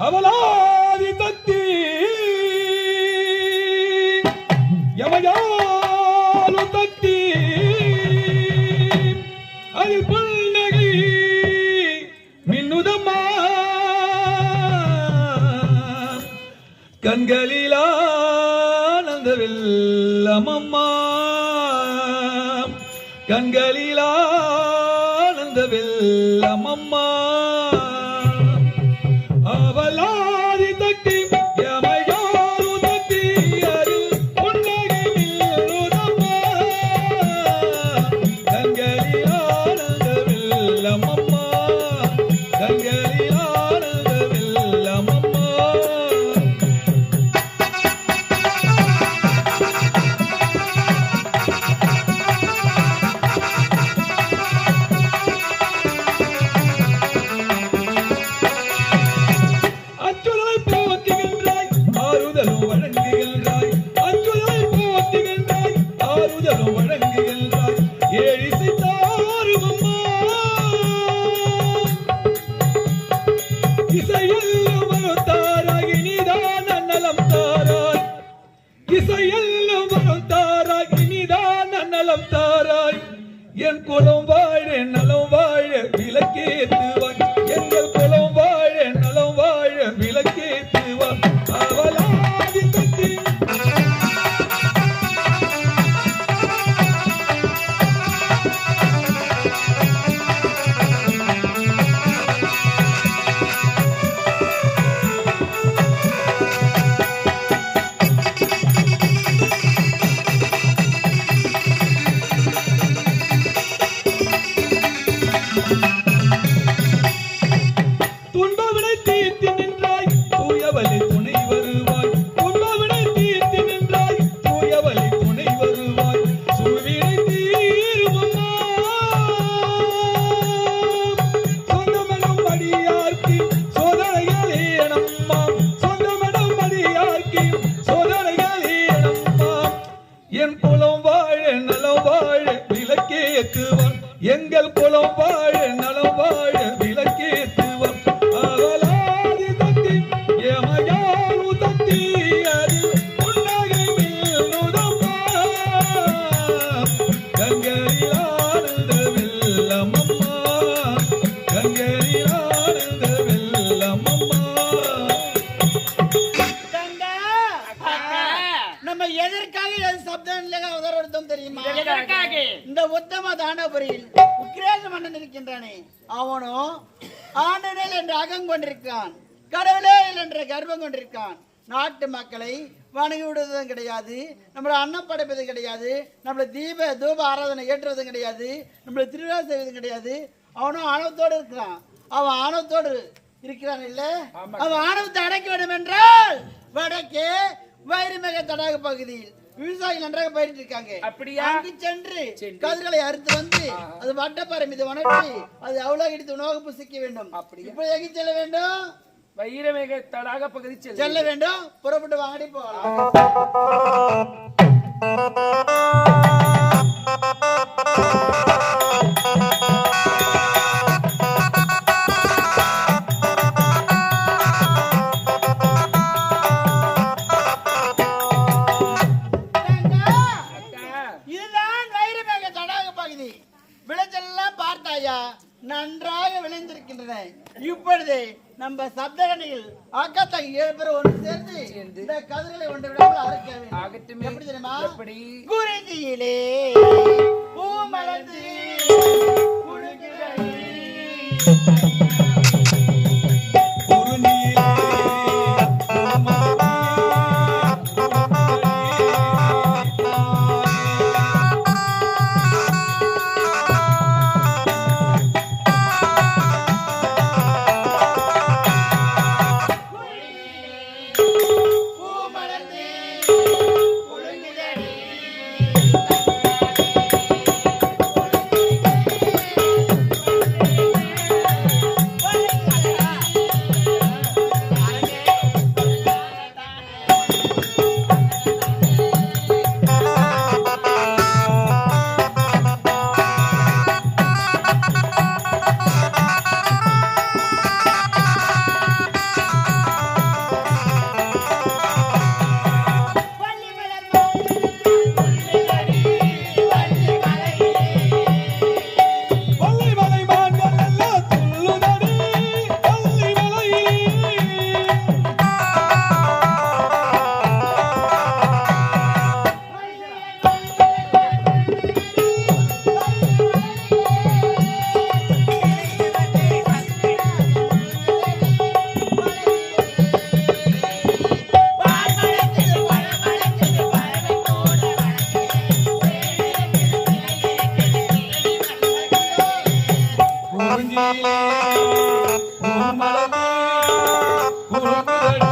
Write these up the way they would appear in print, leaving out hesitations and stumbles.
அவளாதி தத்தி யமயாலு தத்தி அது புன்னகை மின்னுதம்மா கண்களில் ஆனந்தவில்லமம்மா கண்களில் ஆனந்தவில்லமம்மா அவளாதி தட்டி யமயாலு தட்டி அதில் புன்னகை மின்னுதம்மா கண்களில் ஆனந்தவில்லமம்மா கண்களில் ஆனந்தவில்லமம்மா அச்சுதலை போற்றுகின்றாய் ஆறுதலும் வழங்குகின்றாய் அச்சுதலை போற்றுகின்றாய் ஆறுதலும் வழங்குகின்றாய் ஏழிசை தாரும் அம்மா இசையெல்லாம் வரும் தாராய் இனிதான நலம் தாராய் இசையெல்லாம் வரும் தாராய் இனிதான நலம் தாராய் என் குலம் வாழ நலம் வாழ விளக்கேத்துவாய் எங்கள் குலம் வாழ நலம் வாழ விளக்கேத்துவாய் அவளாதி தத்தி துன்பவினை தீர்த்து நின்றாய் தூயவழி துணை வருவாய் துன்பவினை தீர்த்து நின்றாய் தூயவழி துணை வருவாய் சுவினை தீரும் அம்மா சொந்தமெனும் அடியார்க்கு சோதனைகள் ஏனம்மா சொந்தமெனும் அடியார்க்கு சோதனைகள் ஏனம்மா என் குலம் வாழ நலம் வாழ விளக்கேத்துவான் எங்கள் குலம் வாழ நலம் வாழ விளக்கேத்துவான் அவளாதி தத்தி யமயாலு தத்தி அது புன்னகை மின்னுதம்மா கண்களில் ஆனந்தவில்லமம்மா கண்களில் ஆனந்தவில்லமம்மா நம்ம எதற்காக சப்தம் உதர்வதும் தெரியுமா? எதற்காக? இந்த உத்தம தானபுரியில் உக்கிரேச மன்னன் இருக்கின்றானே அவனோ ஆண்டனேல் என்று அகம் கொண்டிருக்கான் கடவுளே என்ற கர்வம் கொண்டிருக்கான் நாட்டு மக்களை வணங்கி விடுவதும் கிடையாது நம்மளை அன்னம் படைப்பது கிடையாது நம்மளை தூப ஆராதனை ஏற்றுவதும் கிடையாது நம்மளை திருவிழா செய்வதும் கிடையாது அவனும் ஆணவத்தோடு இருக்கிறான் அவன் ஆணவத்தோடு இருக்கிறான் இல்ல அவன் ஆணவத்தை அடக்க வேண்டும் என்றால் வடக்கே வைரமிக தடாக பகுதியில் விவசாயிகள் நன்றாக பயிரிட்டு இருக்காங்க. அப்படியா? அங்கு சென்று கதிர்களை அறுத்து வந்து அது வட்டப்பாறை மீது வணக்கி அது அவ்வளவு இடித்து உணவு புசிக்க வேண்டும். இப்போ எங்கே செல்ல வேண்டும்? வைரமேக தடாக பகுதி செல்ல வேண்டும். புறப்பட்டு வாங்கடி போகலாம். இதுதான் வைரமேக தடாக பகுதி. விளைச்செல்லாம் பார்த்தாயா நன்றாக விளைந்திருக்கின்றன. இப்பொழுது நம்ம சப்தகணியில் அக்கத்தகி 7 பேர் ஒன்று சேர்ந்து இந்த கதிர்களை ஒன்று விடாமல் அறுக்க வேண்டும். எப்படி தெரியுமா? குறிஞ்சியிலே பூ மலர்ந்து குலுங்குதடி. குறிஞ்சியிலே பூமலர்ந்து குலுங்குதடி.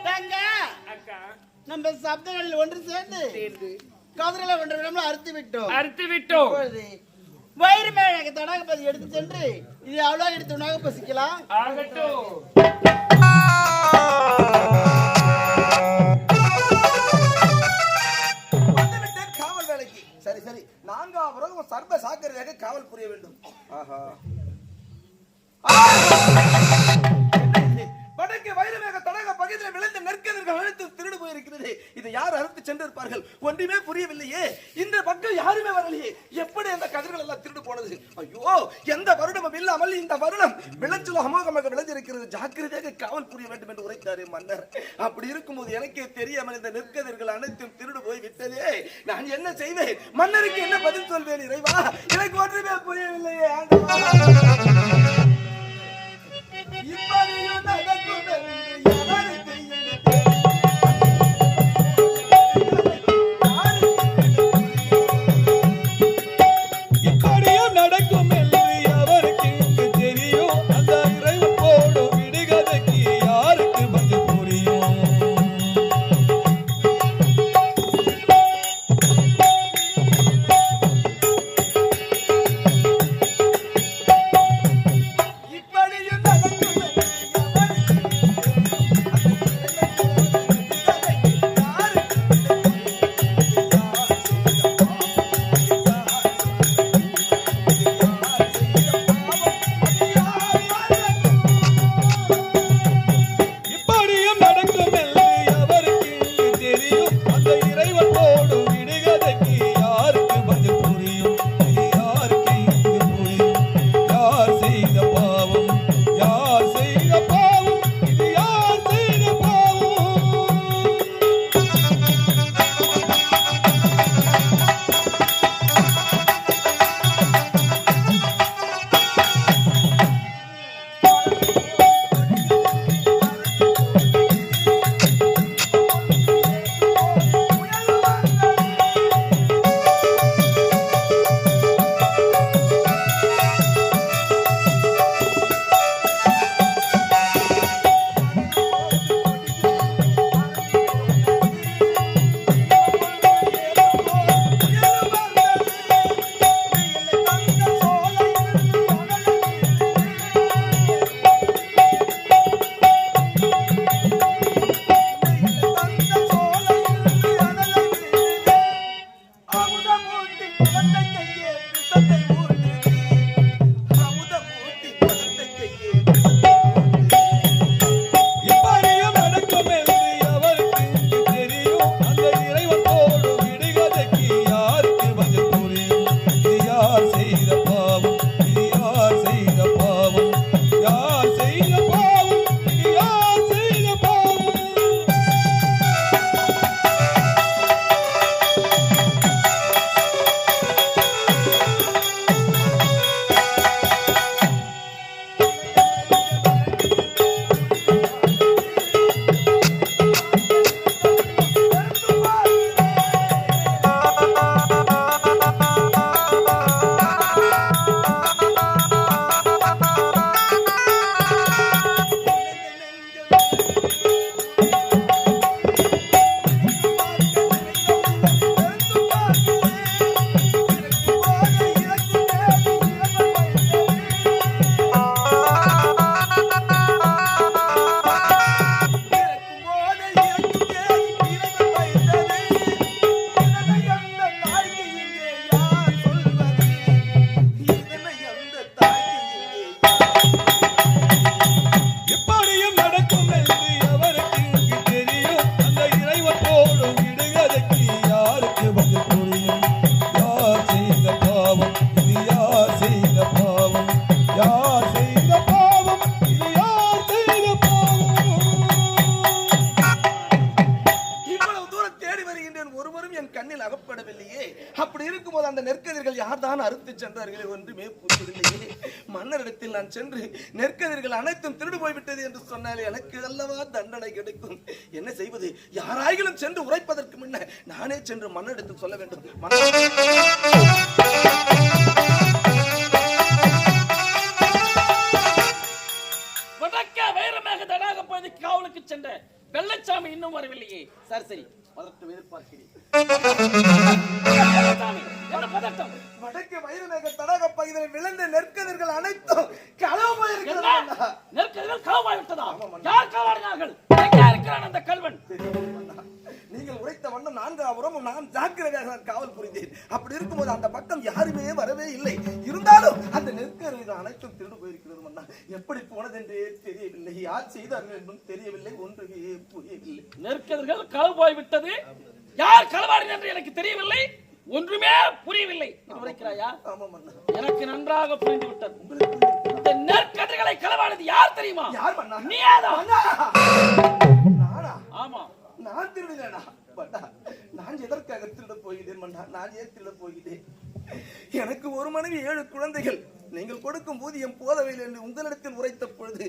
தங்க, அக்கா நம்ம சப்தங்களில் ஒன்று சேர்ந்து சேர்ந்து கதிரில ஒன்று விடம்ல அறுத்து விட்டோம். அறுத்து விட்டோம். இப்பொழுது வயிறு மேல தடாகப்பதி எடுத்து சென்று இது அவ்வளோ எடுத்து உணவு பசிக்கலாம். ஆகட்டும். வந்துவிட்டேன் காவல் வேலைக்கு. சரி சரி, நான்காம் உலகம் சர்வ சாக்கரையாக காவல் புரிய வேண்டும். ஆஹா, வடக்கு வைரமேக தடக பகுதியில் விளைந்த நெற்கதிர்கள் அழைத்து திருடு போயிருக்கிறது. இதை யார் அறுத்து சென்றிருப்பார்கள்? ஒன்றுமே புரியவில்லையே. இந்த பக்கம் யாருமே வரலையே. எப்படி அந்த கதிர்கள் எல்லாம் திருடு போனது? ஐயோ, எந்த வருடமும் இல்லாமல் இந்த வருடம் விளைச்சல் அமோகமாக விளைஞ்சிருக்கிறது. ஜாக்கிரதையாக காவல் புரிய வேண்டும் என்று உரைத்தாரே மன்னர். அப்படி இருக்கும்போது எனக்கே தெரியாமல் இந்த நெற்கதிர்கள் அனைத்தும் திருடு போய் விட்டதே. நான் என்ன செய்வேன்? மன்னருக்கு என்ன பதில் சொல்வேன்? இறைவா, எனக்கு ஒன்றுமே புரியவில்லையே. இப்படியும் நடக்கும் என்று எவருக்கு இப்படியும் நடக்கும் என்று அவருக்கு இங்கு தெரியும். அந்த இறைவன் போடும் விடுகதைக்கு யாருக்கு பதில் புரியும்? இப்படியும் நடக்கும் என்று நெற்கதிர்கள் யார்தான் அறுத்து சென்றார்களே ஒன்றுமே புரியவில்லையே. மன்னரிடத்தில் நான் சென்று நெற்கதிர்கள் அனைத்தும் திருடு போய்விட்டது என்று சொன்னாலே எனக்கு அல்லவா தண்டனை கிடைக்கும். என்ன செய்வது? யாராயிலும் சென்று உரைப்பதற்கு முன்ன நானே சென்று மன்னரிடத்தில் சொல்ல வேண்டும். காவலுக்கு சென்ற வெள்ளச்சாமி இன்னும் வரவில்லையே. சரி சரி, பதட்டம் எதிர்பார்க்கிறேன். வடக்கு வைரமேக தடாக பகுதியில் விளைந்த நெற்கதிர்கள் அனைத்தும் களவு போயிருக்கிறது. நெற்கதிர்கள் களவாய்விட்டதா? யார் களவாடினார்கள்? எங்கே இருக்கிறான் அந்த கல்வன்? நீங்கள் உரைத்த வண்ணம் 4ஆம் நான் ஜாக்கிரதையாக காவல் புரிந்தேன். அப்படி இருக்கும்போது அந்த பக்கம் யாருமே வரவே இல்லை. இருந்தாலும் அந்த நெற்கதிர்கள் அனைத்தும் திருடு போயிருக்கிறது மன்னா. எப்படி போனதென்றே தெரியவில்லை. யார் செய்தார்கள் என்றும் தெரியவில்லை. ஒன்றுமே புரியவில்லை. நெற்கதிர்கள் களவு போய்விட்டது. யார் களவாடினார் என்று எனக்கு தெரியவில்லை. ஒன்றுமே புரியவில்லை. உரைக்கிறாயா? எனக்கு நன்றாக புரிந்து விட்டது. இந்த நெற்கதிர்களை களவாடியது யார் தெரியுமா? யார் மன்னா? நீதான். நானா? ஆமா, நான் திருடுகிறேனா? நான் எதற்காக திருட போகிறேன் மன்னா? நான் ஏன் திருட போகிறேன்? எனக்கு ஒரு மனைவி 7 குழந்தைகள். நீங்கள் கொடுக்கும் ஊதியம் போதவில்லை என்று உங்களிடத்தில் உரைத்த பொழுது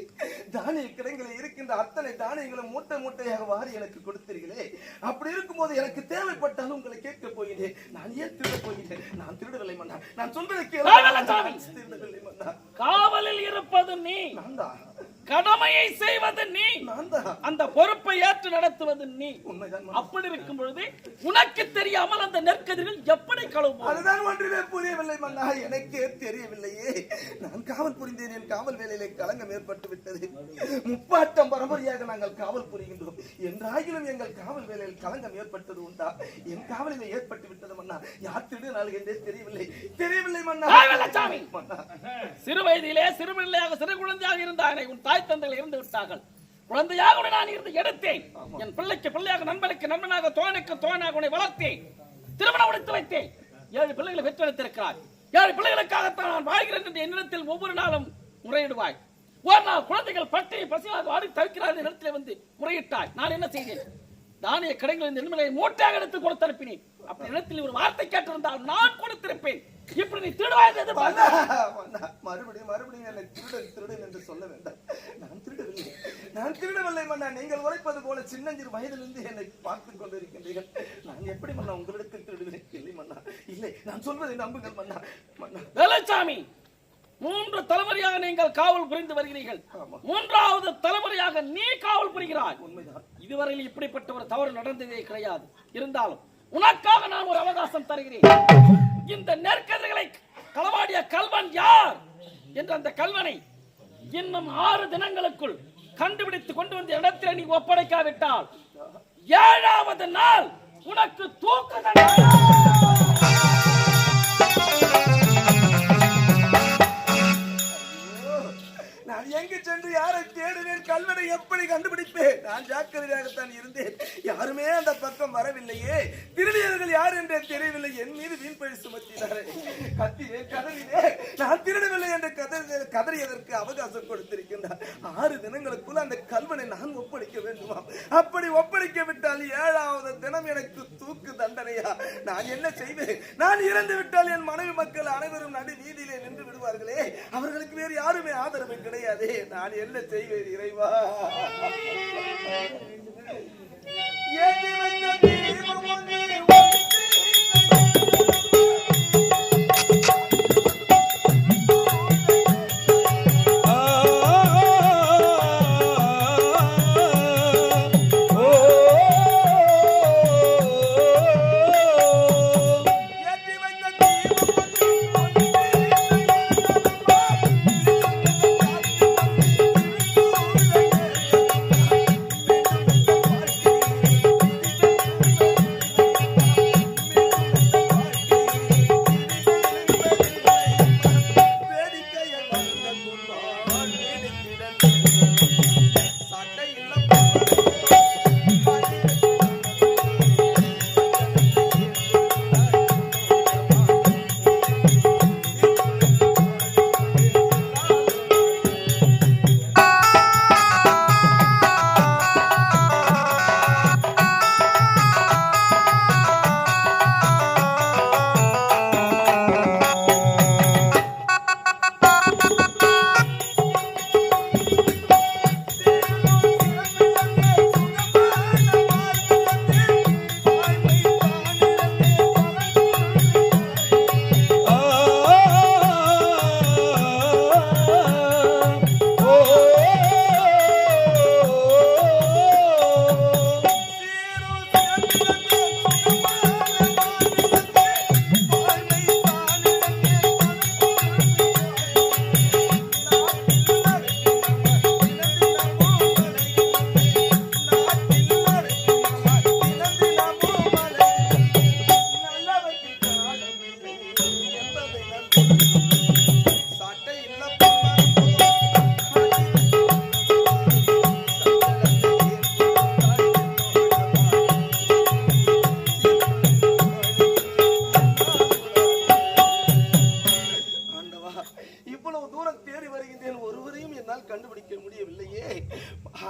தானிய கிடங்களில் இருக்கின்ற அத்தனை தானியங்களும் மூட்டை மூட்டையாக வாரி எனக்கு கொடுத்தீர்களே. அப்படி இருக்கும்போது எனக்கு தேவைப்பட்டாலும் உங்களை கேட்க போகிறேன். நான் ஏன் திருட போகிறேன்? நான் திருடவில்லை மன்னா. நான் சொல்வதை திருடவில்லை மன்னா. காவலில் இருப்பது நீ, கடமையை செய்வது நீ, அந்த பொறுப்பை ஏற்று நடத்துவது நீ. அப்படி இருக்கும் பொழுது உனக்கு தெரியாமல் அந்த நெற்கதிர்கள் எப்படி களவு? அதுதான் ஒன்றுமே புரியவில்லை மன்னா. எனக்கே தெரியவில்லையே. நான் காவல் புரிந்தேன். என் காவல் வேலையிலே களங்கம் ஏற்பட்டு விட்டது. முப்பாட்டம் பரம்பரையாக நாங்கள் காவல் புரிகின்றோம். என்றாகிலும் எங்கள் காவல் வேலையில் களங்கம் ஏற்பட்டது உண்டா? என் காவலில் ஏற்பட்டு விட்டது மன்னா. யார் திருநாள் என்றே தெரியவில்லை. தெரியவில்லை மன்னா. சிறு வயதிலே சிறுபிள்ளையாக சிறு குழந்தையாக இருந்தானே உன் தாய் தந்தைகள் இருந்து விட்டார்கள். குழந்தையாக நான் இருந்து எடுத்தேன். என் பிள்ளைக்கு பிள்ளையாக, நண்பனுக்கு நண்பனாக, தோழனுக்கு தோழனாக உன்னை வளர்த்தேன். திருமணம் முடித்து வைத்தேன். 7 பிள்ளைகளை பெற்றெடுத்திருக்கிறாய். 7 பிள்ளைகளுக்காகத்தான் நான் வாழ்கிறேன் என்று என்னிடத்தில் ஒவ்வொரு நாளும் முறையிடுவாய். ஒரு நாள் குழந்தைகள் பட்டி பசியாக வாடி தவிக்கிறார் இடத்தில் வந்து முறையிட்டாய். நான் என்ன செய்தேன்? தானிய கடைகளில் நெல்மலை மூட்டையாக எடுத்து கொடுத்து அனுப்பினேன். அப்படி இடத்தில் ஒரு வார்த்தை கேட்டிருந்தால் நான் கொடுத்திருப்பேன். இப்படி நீ திருடுவாய். மறுபடியும் என்னை திருடன் என்று சொல்ல வேண்டாம். நான் திருடவில்லை மன்னா. நீங்கள் உரைப்பது போல சின்னஞ்சிறு வயதிலிருந்து என்னை பார்த்துக் கொண்டிருக்கின்றீர்கள். நான் எப்படி மன்னா உங்களிடத்தில் திருடுகிறேன்? இல்லை மன்னா, இல்லை. நான் சொல்வதை நம்புங்கள் மன்னா. வேலுச்சாமி, 3 தலைமுறையாக நீங்கள் காவல் புரிந்து வருகிறீர்கள். 3வது தலைமுறையாக நீ காவல் புரிகிறாய். உண்மைதான். இதுவரையில் இப்படிப்பட்ட ஒரு தவறு நடந்ததே கிடையாது. இருந்தாலும் உனக்காக நான் ஒரு அவகாசம் தருகிறேன். இந்த நெற்கதிர்களை களவாடிய கல்வன் யார் என்ற அந்த கல்வனை இன்னும் 6 தினங்களுக்குள் கண்டுபிடித்து கொண்டு வந்த இடத்தில் நீ ஒப்படைக்காவிட்டால் 7வது நாள் உனக்கு தூக்கு தண்டனை. நான் எங்கு சென்று யாரை தேடுவேன்? கல்வனை எப்படி கண்டுபிடிப்பேன்? நான் ஜாக்கிரதையாகத்தான் இருந்தேன். யாருமே அந்த பக்கம் வரவில்லையே. திருடியவர்கள் யார் என்றே தெரியவில்லை. என் மீது வீண் பழி சுமத்தினாரே. கத்தியே கதறினே. நான் திருடவில்லை என்று கதறியதற்கு அவகாசம் கொடுத்திருக்கின்றார். 6 தினங்களுக்குள் அந்த கல்வனை நான் ஒப்படைக்க வேண்டுமா? அப்படி ஒப்படைக்க விட்டால் 7வது தினம் எனக்கு தூக்கு தண்டனையா? நான் என்ன செய்வேன்? நான் இறந்து விட்டால் என் மனைவி மக்கள் அனைவரும் நடு வீதியிலே நின்று விடுவார்களே. அவர்களுக்கு வேறு யாருமே ஆதரவு கிடையாது. நான் என்ன செய்வேன் இறைவா?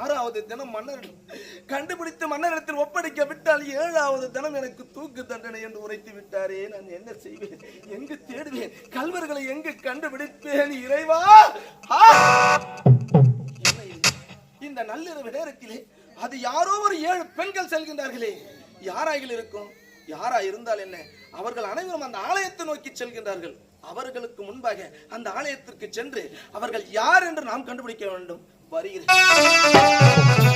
6வது தினம் மன்னர் கண்டுபிடித்து மன்னரிடத்தில் ஒப்படைக்க விட்டால் 7வது தினம் எனக்கு தூக்கு தண்டனை என்று உரைத்து விட்டாரே. நான் என்ன செய்வேன்? எங்கு தேடுவேன்? கல்வர்களை எங்கு கண்டுபிடிப்பேன்? இறைவா, இந்த நள்ளிரவு நேரத்திலே அது யாரோ ஒரு 7 பெண்கள் செல்கின்றார்களே. யாராக இருக்கும்? யாரா இருந்தால் என்ன? அவர்கள் அனைவரும் அந்த ஆலயத்தை நோக்கி செல்கின்றார்கள். அவர்களுக்கு முன்பாக அந்த ஆலயத்திற்கு சென்று அவர்கள் யார் என்று நாம் கண்டுபிடிக்க வேண்டும். வருகிறேன்.